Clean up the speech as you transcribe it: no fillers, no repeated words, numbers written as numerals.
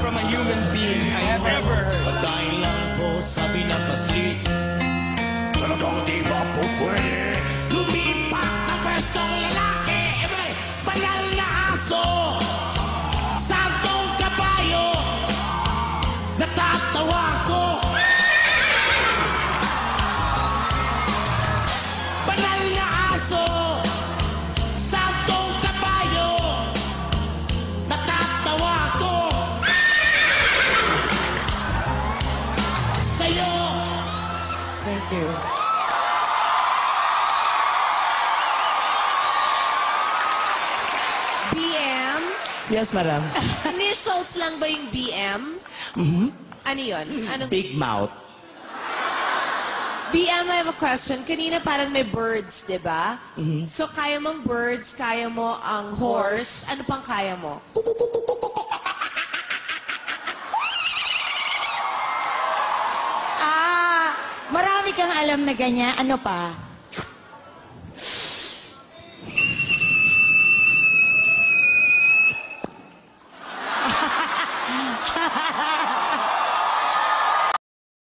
from a human being I have ever heard. Pagkain lang po sabi ng paslit. Talagang di ba po pwede lumipat na pwestong lalaki? May banal na aso, santong kabayo, natatawa ko. Banal na aso, santong kabayo, natatawa ko. Sa'yo. Thank you. BM? Yes, madam. Initials lang ba yung BM? Ano yun? Anong... Big mouth. BM, I have a question. Kanina parang may birds, di ba? So, kaya mong birds, kaya mo ang horse. Ano pang kaya mo? Marami kang alam na ganyan. Ano pa?